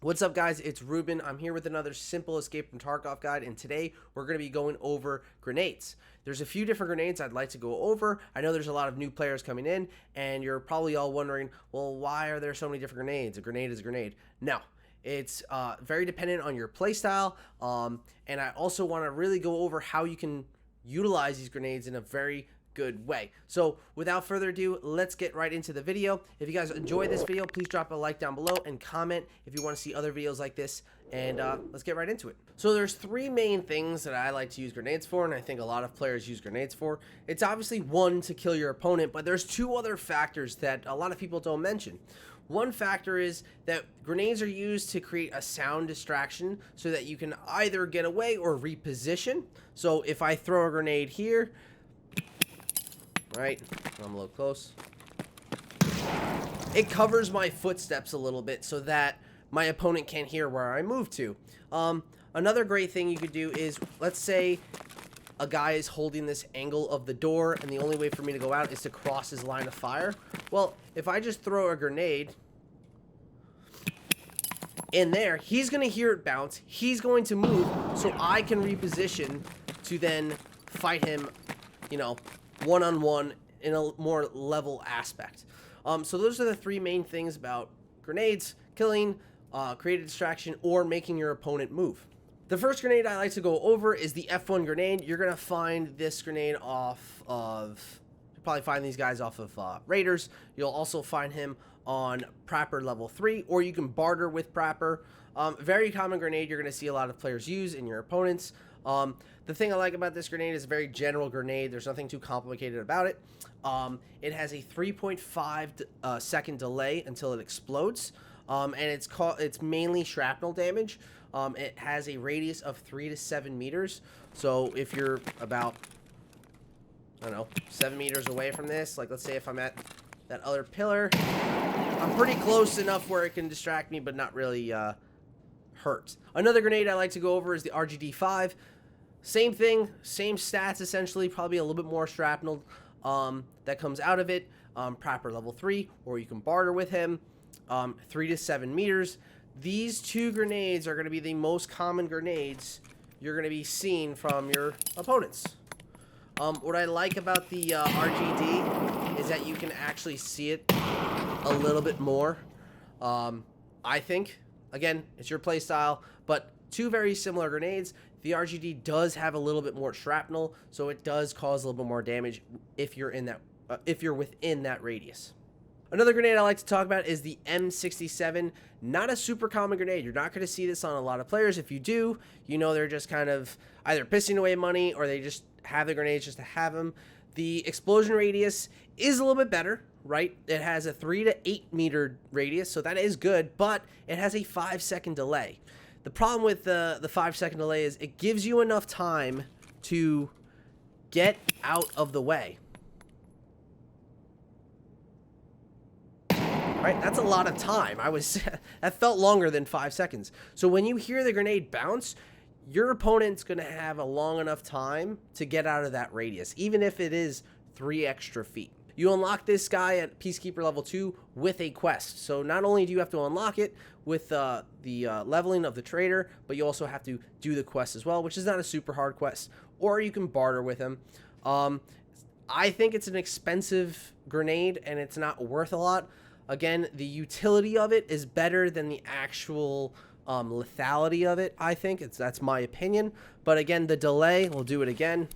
What's up, guys? It's Ruben. I'm here with another simple Escape from Tarkov guide, and today we're going to be going over grenades. There's a few different grenades I'd like to go over. I know there's a lot of new players coming in, and you're probably all wondering, well, why are there so many different grenades? A grenade is a grenade. No, it's very dependent on your playstyle, and I also want to really go over how you can utilize these grenades in a very good way. So without further ado, let's get right into the video. If you guys enjoyed this video, please drop a like down below and comment if you want to see other videos like this, and let's get right into it. So there's three main things that I like to use grenades for, and I think a lot of players use grenades for. It's obviously one, to kill your opponent, but there's two other factors that a lot of people don't mention. One factor is that grenades are used to create a sound distraction so that you can either get away or reposition. So if I throw a grenade here, right, I'm a little close, it covers my footsteps a little bit so that my opponent can't hear where I move to. Another great thing you could do is, let's say a guy is holding this angle of the door and the only way for me to go out is to cross his line of fire. Well, if I just throw a grenade in there, he's going to hear it bounce, he's going to move, so I can reposition to then fight him, you know, one-on-one in a more level aspect. So those are the three main things about grenades: killing, create a distraction, or making your opponent move. The first grenade I like to go over is the F1 grenade. You're going to find this grenade off of, you'll probably find these guys off of Raiders. You'll also find him on Prapper level 3, or you can barter with Prapper. Very common grenade you're going to see a lot of players use in your opponents. The thing I like about this grenade is a very general grenade. There's nothing too complicated about it. It has a 3.5 second delay until it explodes, and it's mainly shrapnel damage. It has a radius of 3 to 7 meters. So if you're about, I don't know, 7 meters away from this, like let's say if I'm at that other pillar, I'm pretty close enough where it can distract me but not really hurt. Another grenade I like to go over is the RDG-5. Same thing, same stats essentially, probably a little bit more shrapnel that comes out of it. Prapper level 3, or you can barter with him. 3 to 7 meters. These two grenades are going to be the most common grenades you're going to be seeing from your opponents. What I like about the RGD is that you can actually see it a little bit more. I think, again, it's your play style, but two very similar grenades. The RGD does have a little bit more shrapnel, so it does cause a little bit more damage if you're in that, if you're within that radius. Another grenade I like to talk about is the M67. Not a super common grenade. You're not going to see this on a lot of players. If you do, you know they're just kind of either pissing away money or they just have the grenades just to have them. The explosion radius is a little bit better, right? It has a 3 to 8 meter radius, so that is good, but it has a 5-second delay. The problem with the 5-second delay is it gives you enough time to get out of the way. Right, that's a lot of time. That felt longer than 5 seconds. So when you hear the grenade bounce, your opponent's going to have a long enough time to get out of that radius, even if it is 3 extra feet. You unlock this guy at Peacekeeper level 2 with a quest. So not only do you have to unlock it with the leveling of the trader, but you also have to do the quest as well, which is not a super hard quest. Or you can barter with him. I think it's an expensive grenade and it's not worth a lot. Again, the utility of it is better than the actual lethality of it, I think. That's my opinion. But again, the delay, we'll do it again.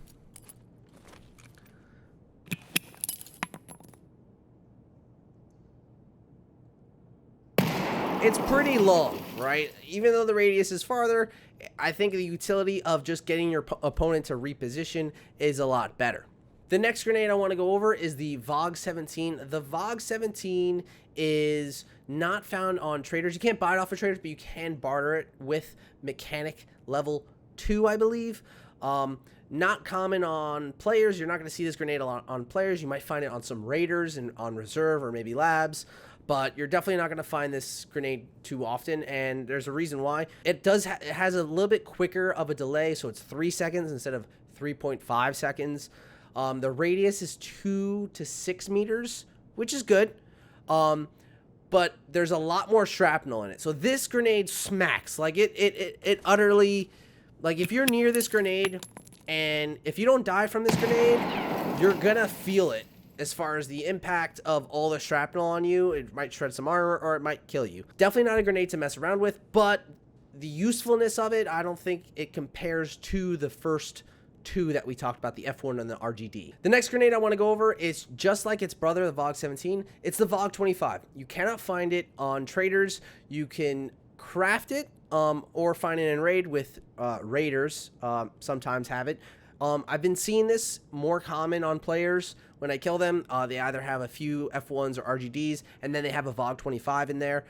It's pretty long, right? Even though the radius is farther, I think the utility of just getting your opponent to reposition is a lot better. The next grenade I want to go over is the VOG-17. The VOG-17 is not found on traders. You can't buy it off of traders, but you can barter it with mechanic level 2, I believe. Not common on players. You're not going to see this grenade a lot on players. You might find it on some raiders and on reserve or maybe labs, but you're definitely not going to find this grenade too often, and there's a reason why. It has a little bit quicker of a delay, so it's 3 seconds instead of 3.5 seconds. The radius is 2 to 6 meters, which is good. but there's a lot more shrapnel in it. So this grenade smacks. Like it utterly, like if you're near this grenade and if you don't die from this grenade, you're gonna feel it as far as the impact of all the shrapnel on you. It might shred some armor or it might kill you. Definitely not a grenade to mess around with, but the usefulness of it, I don't think it compares to the first two that we talked about, the F1 and the RGD. The next grenade I want to go over is just like its brother, the VOG-17. It's the VOG-25. You cannot find it on traders. You can craft it or find it in raid with raiders. Sometimes have it. I've been seeing this more common on players. When I kill them, they either have a few F1s or RGDs, and then they have a VOG-25 in there.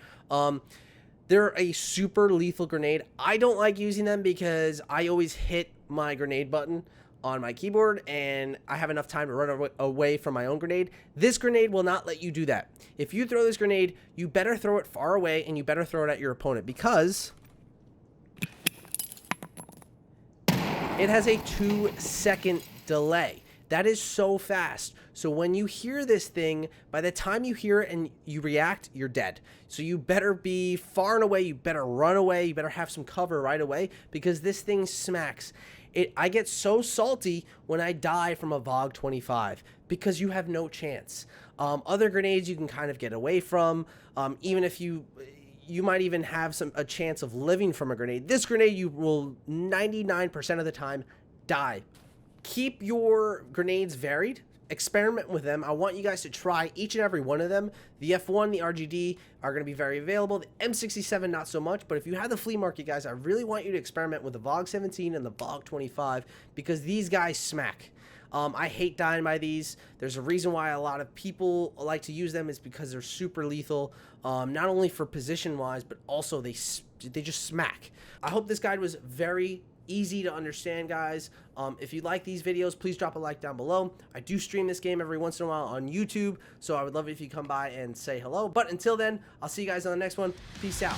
They're a super lethal grenade. I don't like using them because I always hit my grenade button on my keyboard and I have enough time to run away from my own grenade. This grenade will not let you do that. If you throw this grenade, you better throw it far away and you better throw it at your opponent because it has a 2-second delay. That is so fast. So when you hear this thing, by the time you hear it and you react, you're dead. So you better be far and away. You better run away. You better have some cover right away because this thing smacks. I get so salty when I die from a VOG-25 because you have no chance. Other grenades you can kind of get away from. Even if you might even have a chance of living from a grenade. This grenade you will 99% of the time die. Keep your grenades varied. Experiment with them. I want you guys to try each and every one of them. The F1, the RGD are going to be very available. The M67, not so much. But if you have the flea market, guys, I really want you to experiment with the VOG-17 and the VOG-25 because these guys smack. I hate dying by these. There's a reason why a lot of people like to use them is because they're super lethal, not only for position-wise, but also they just smack. I hope this guide was very easy to understand, guys. If you like these videos, please drop a like down below. I do stream this game every once in a while on YouTube, so I would love it if you come by and say hello. But until then, I'll see you guys on the next one. Peace out.